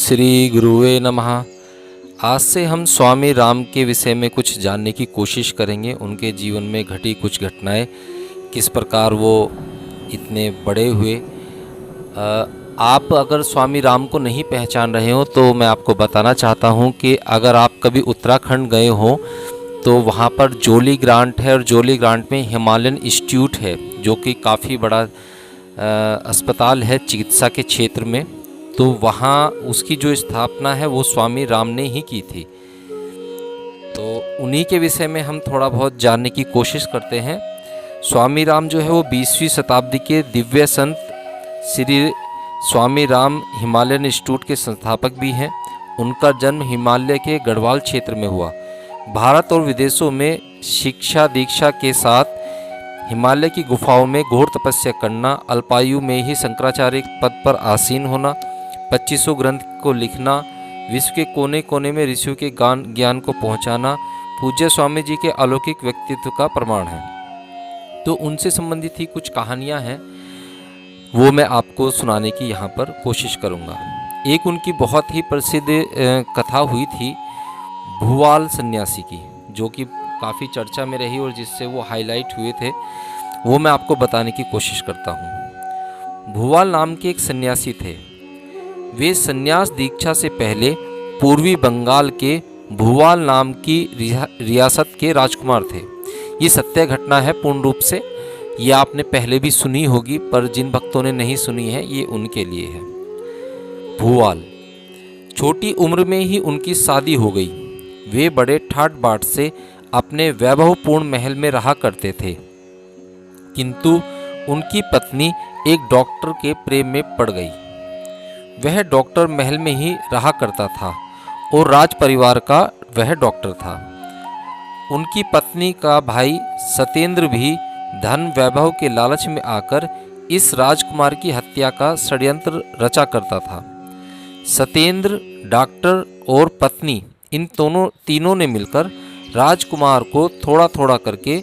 श्री गुरुवे नमः। आज से हम स्वामी राम के विषय में कुछ जानने की कोशिश करेंगे। उनके जीवन में घटी कुछ घटनाएं, किस प्रकार वो इतने बड़े हुए। आप अगर स्वामी राम को नहीं पहचान रहे हो तो मैं आपको बताना चाहता हूं कि अगर आप कभी उत्तराखंड गए हो तो वहां पर जोली ग्रांट है और जोली ग्रांट में हिमालयन इंस्टीट्यूट है जो कि काफ़ी बड़ा अस्पताल है चिकित्सा के क्षेत्र में। तो वहाँ उसकी जो स्थापना है वो स्वामी राम ने ही की थी। तो उन्हीं के विषय में हम थोड़ा बहुत जानने की कोशिश करते हैं। स्वामी राम जो है वो 20वीं शताब्दी के दिव्य संत श्री स्वामी राम हिमालयन इंस्टीट्यूट के संस्थापक भी हैं। उनका जन्म हिमालय के गढ़वाल क्षेत्र में हुआ। भारत और विदेशों में शिक्षा दीक्षा के साथ हिमालय की गुफाओं में घोर तपस्या करना, अल्पायु में ही शंकराचार्य पद पर आसीन होना, 2500 ग्रंथ को लिखना, विश्व के कोने कोने में ऋषियों के ज्ञान को पहुंचाना पूज्य स्वामी जी के अलौकिक व्यक्तित्व का प्रमाण है। तो उनसे संबंधित ही कुछ कहानियां हैं, वो मैं आपको सुनाने की यहाँ पर कोशिश करूँगा। एक उनकी बहुत ही प्रसिद्ध कथा हुई थी भूवाल सन्यासी की, जो कि काफ़ी चर्चा में रही और जिससे वो हाईलाइट हुए थे, वो मैं आपको बताने की कोशिश करता हूँ। भूवाल नाम के एक सन्यासी थे। वे सन्यास दीक्षा से पहले पूर्वी बंगाल के भूवाल नाम की रियासत के राजकुमार थे। ये सत्य घटना है पूर्ण रूप से। ये आपने पहले भी सुनी होगी, पर जिन भक्तों ने नहीं सुनी है ये उनके लिए है। भूवाल छोटी उम्र में ही उनकी शादी हो गई। वे बड़े ठाट बाट से अपने वैभवपूर्ण महल में रहा करते थे, किंतु उनकी पत्नी एक डॉक्टर के प्रेम में पड़ गई। वह डॉक्टर महल में ही रहा करता था और राज परिवार का वह डॉक्टर था। उनकी पत्नी का भाई सत्येंद्र भी धन वैभव के लालच में आकर इस राजकुमार की हत्या का षड्यंत्र रचा करता था। सत्येंद्र, डॉक्टर और पत्नी इन तीनों ने मिलकर राजकुमार को थोड़ा थोड़ा करके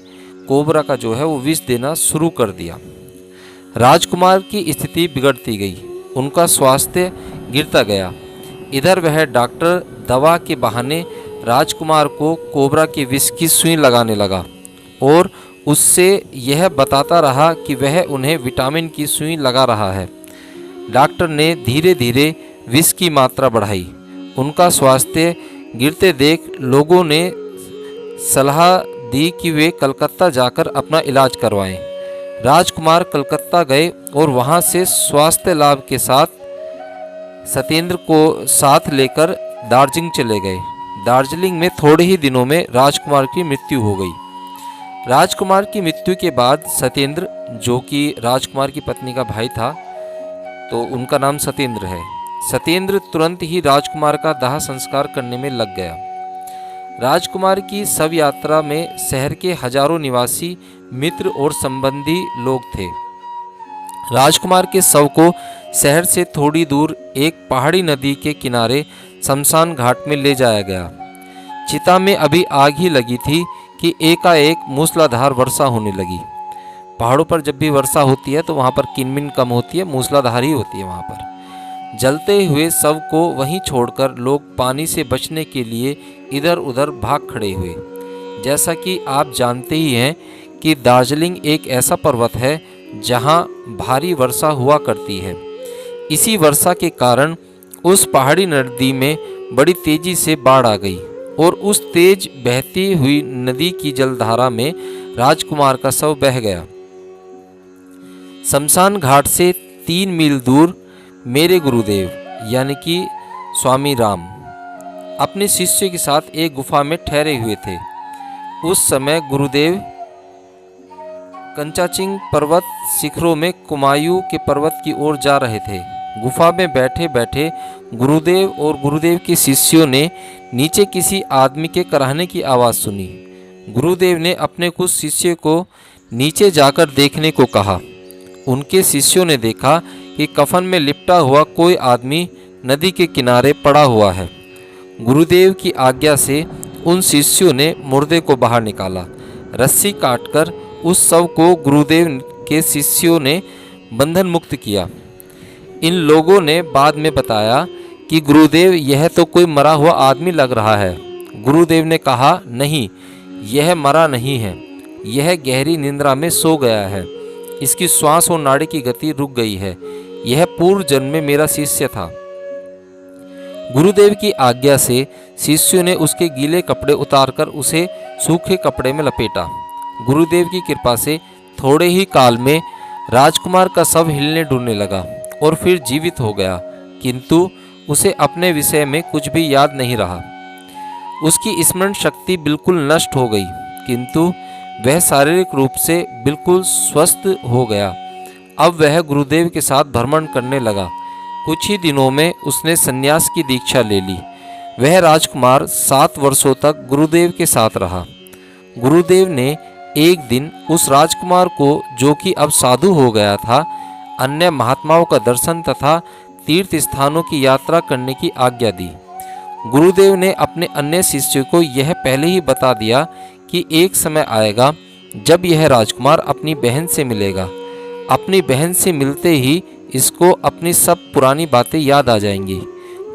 कोबरा का जो है वो विष देना शुरू कर दिया। राजकुमार की स्थिति बिगड़ती गई, उनका स्वास्थ्य गिरता गया। इधर वह डॉक्टर दवा के बहाने राजकुमार को कोबरा के विष की सुई लगाने लगा और उससे यह बताता रहा कि वह उन्हें विटामिन की सुई लगा रहा है। डॉक्टर ने धीरे धीरे विष की मात्रा बढ़ाई। उनका स्वास्थ्य गिरते देख लोगों ने सलाह दी कि वे कलकत्ता जाकर अपना इलाज करवाएं। राजकुमार कलकत्ता गए और वहां से स्वास्थ्य लाभ के साथ सत्येंद्र को साथ लेकर दार्जिलिंग चले गए। दार्जिलिंग में थोड़े ही दिनों में राजकुमार की मृत्यु हो गई। राजकुमार की मृत्यु के बाद सत्येंद्र, जो कि राजकुमार की पत्नी का भाई था, तो उनका नाम सत्येंद्र है, सत्येंद्र तुरंत ही राजकुमार का दाह संस्कार करने में लग गया। राजकुमार की शव यात्रा में शहर के हजारों निवासी, मित्र और संबंधी लोग थे। राजकुमार के शव को शहर से थोड़ी दूर एक पहाड़ी नदी के किनारे शमशान घाट में ले जाया गया। चिता में अभी आग ही लगी थी कि एकाएक मूसलाधार वर्षा होने लगी। पहाड़ों पर जब भी वर्षा होती है तो वहाँ पर किनमिन कम होती है, मूसलाधार ही होती है वहाँ पर। जलते हुए शव को वहीं छोड़कर लोग पानी से बचने के लिए इधर उधर भाग खड़े हुए। जैसा कि आप जानते ही हैं कि दार्जिलिंग एक ऐसा पर्वत है जहां भारी वर्षा हुआ करती है। इसी वर्षा के कारण उस पहाड़ी नदी में बड़ी तेजी से बाढ़ आ गई और उस तेज बहती हुई नदी की जलधारा में राजकुमार का शव बह गया। शमशान घाट से 3 मील दूर मेरे गुरुदेव यानी कि स्वामी राम अपने शिष्य के साथ एक गुफा में ठहरे हुए थे। उस समय गुरुदेव कंचाचिंग पर्वत शिखरों में कुमायूं के पर्वत की ओर जा रहे थे। गुफा में बैठे बैठे गुरुदेव और गुरुदेव के शिष्यों ने नीचे किसी आदमी के कराहने की आवाज़ सुनी। गुरुदेव ने अपने कुछ शिष्य को नीचे जाकर देखने को कहा। उनके शिष्यों ने देखा कि कफन में लिपटा हुआ कोई आदमी नदी के किनारे पड़ा हुआ है। गुरुदेव की आज्ञा से उन शिष्यों ने मुर्दे को बाहर निकाला। रस्सी काटकर उस शव को गुरुदेव के शिष्यों ने बंधन मुक्त किया। इन लोगों ने बाद में बताया कि गुरुदेव यह तो कोई मरा हुआ आदमी लग रहा है। गुरुदेव ने कहा, नहीं, यह मरा नहीं है, यह गहरी निद्रा में सो गया है। इसकी श्वास और नाड़ी की गति रुक गई है। यह पूर्व जन्म में मेरा शिष्य था। गुरुदेव की आज्ञा से शिष्यों ने उसके गीले कपड़े उतारकर उसे सूखे कपड़े में लपेटा। गुरुदेव की कृपा से थोड़े ही काल में राजकुमार का शव हिलने डुलने लगा और फिर जीवित हो गया, किंतु उसे अपने विषय में कुछ भी याद नहीं रहा। उसकी स्मरण शक्ति बिल्कुल नष्ट हो गई, किंतु वह शारीरिक रूप से बिल्कुल स्वस्थ हो गया। अब वह गुरुदेव के साथ भ्रमण करने लगा। कुछ ही दिनों में उसने संन्यास की दीक्षा ले ली। वह राजकुमार 7 वर्षों तक गुरुदेव के साथ रहा। गुरुदेव ने एक दिन उस राजकुमार को, जो कि अब साधु हो गया था, अन्य महात्माओं का दर्शन तथा तीर्थ स्थानों की यात्रा करने की आज्ञा दी। गुरुदेव ने अपने अन्य शिष्यों को यह पहले ही बता दिया कि एक समय आएगा जब यह राजकुमार अपनी बहन से मिलेगा। अपनी बहन से मिलते ही इसको अपनी सब पुरानी बातें याद आ जाएंगी।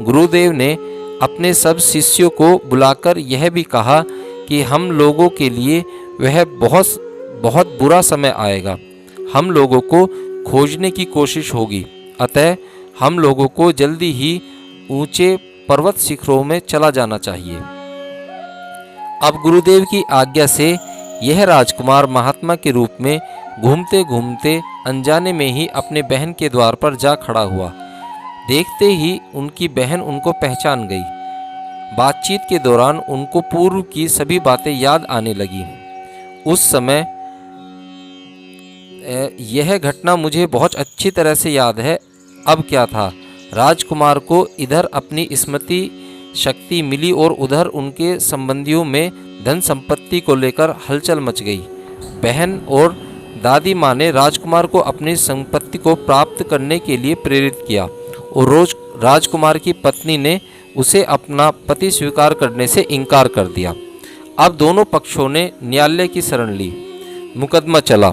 गुरुदेव ने अपने सब शिष्यों को बुलाकर यह भी कहा कि हम लोगों के लिए वह बहुत बुरा समय आएगा। हम लोगों को खोजने की कोशिश होगी, अतः हम लोगों को जल्दी ही ऊंचे पर्वत शिखरों में चला जाना चाहिए। अब गुरुदेव की आज्ञा से यह राजकुमार महात्मा के रूप में घूमते घूमते अनजाने में ही अपने बहन के द्वार पर जा खड़ा हुआ। देखते ही उनकी बहन उनको पहचान गई। बातचीत के दौरान उनको पूर्व की सभी बातें याद आने लगी। उस समय यह घटना मुझे बहुत अच्छी तरह से याद है। अब क्या था, राजकुमार को इधर अपनी स्मृति शक्ति मिली और उधर उनके संबंधियों में धन संपत्ति को लेकर हलचल मच गई। बहन और दादी माँ ने राजकुमार को अपनी संपत्ति को प्राप्त करने के लिए प्रेरित किया और राजकुमार की पत्नी ने उसे अपना पति स्वीकार करने से इनकार कर दिया। अब दोनों पक्षों ने न्यायालय की शरण ली। मुकदमा चला।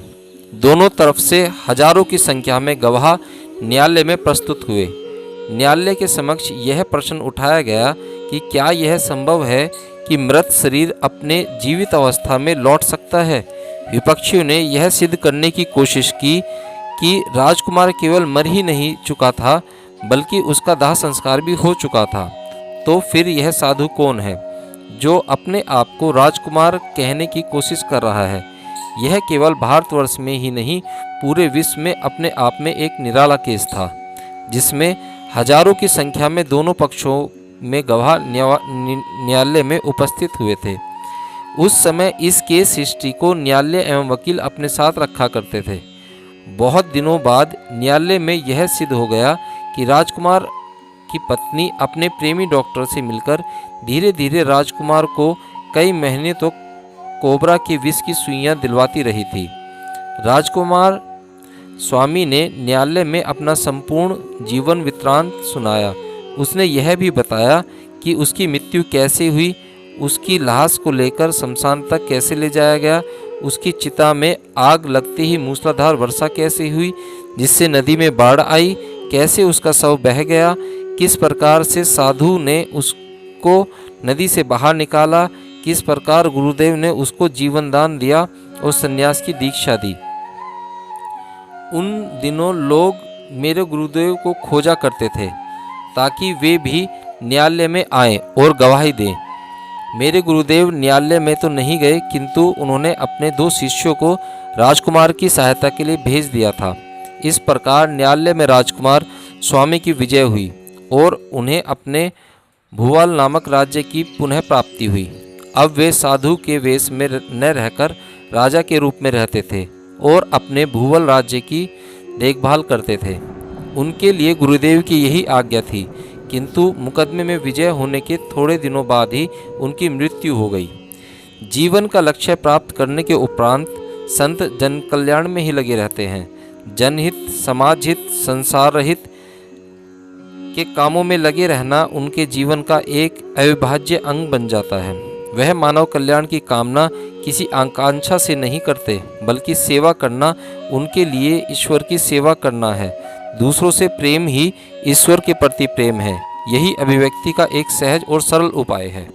दोनों तरफ से हजारों की संख्या में गवाह न्यायालय में प्रस्तुत हुए। न्यायालय के समक्ष यह प्रश्न उठाया गया कि क्या यह संभव है कि मृत शरीर अपने जीवित अवस्था में लौट सकता है। विपक्षियों ने यह सिद्ध करने की कोशिश की कि राजकुमार केवल मर ही नहीं चुका था, बल्कि उसका दाह संस्कार भी हो चुका था। तो फिर यह साधु कौन है जो अपने आप को राजकुमार कहने की कोशिश कर रहा है। यह केवल भारतवर्ष में ही नहीं, पूरे विश्व में अपने आप में एक निराला केस था, जिसमें हजारों की संख्या में दोनों पक्षों में गवाह न्यायालय में उपस्थित हुए थे। उस समय इस केस हिस्ट्री को न्यायालय एवं वकील अपने साथ रखा करते थे। बहुत दिनों बाद न्यायालय में यह सिद्ध हो गया कि राजकुमार की पत्नी अपने प्रेमी डॉक्टर से मिलकर धीरे धीरे राजकुमार को कई महीने तो कोबरा के विष की सुइयां दिलवाती रही थी। राजकुमार स्वामी ने न्यायालय में अपना संपूर्ण जीवन वृत्तांत सुनाया। उसने यह भी बताया कि उसकी मृत्यु कैसे हुई, उसकी लाश को लेकर शमशान तक कैसे ले जाया गया, उसकी चिता में आग लगते ही मूसलाधार वर्षा कैसे हुई जिससे नदी में बाढ़ आई, कैसे उसका शव बह गया, किस प्रकार से साधु ने उसको नदी से बाहर निकाला, किस प्रकार गुरुदेव ने उसको जीवन दान दिया और संन्यास की दीक्षा दी। उन दिनों लोग मेरे गुरुदेव को खोजा करते थे ताकि वे भी न्यायालय में आएं और गवाही दें। मेरे गुरुदेव न्यायालय में तो नहीं गए, किंतु उन्होंने अपने 2 शिष्यों को राजकुमार की सहायता के लिए भेज दिया था। इस प्रकार न्यायालय में राजकुमार स्वामी की विजय हुई और उन्हें अपने भूवाल नामक राज्य की पुनः प्राप्ति हुई। अब वे साधु के वेश में न रहकर राजा के रूप में रहते थे और अपने भूवल राज्य की देखभाल करते थे। उनके लिए गुरुदेव की यही आज्ञा थी, किंतु मुकदमे में विजय होने के थोड़े दिनों बाद ही उनकी मृत्यु हो गई। जीवन का लक्ष्य प्राप्त करने के उपरांत संत जन कल्याण में ही लगे रहते हैं। जनहित, समाज हित, संसार हित के कामों में लगे रहना उनके जीवन का एक अविभाज्य अंग बन जाता है। वह मानव कल्याण की कामना किसी आकांक्षा से नहीं करते, बल्कि सेवा करना उनके लिए ईश्वर की सेवा करना है। दूसरों से प्रेम ही ईश्वर के प्रति प्रेम है। यही अभिव्यक्ति का एक सहज और सरल उपाय है।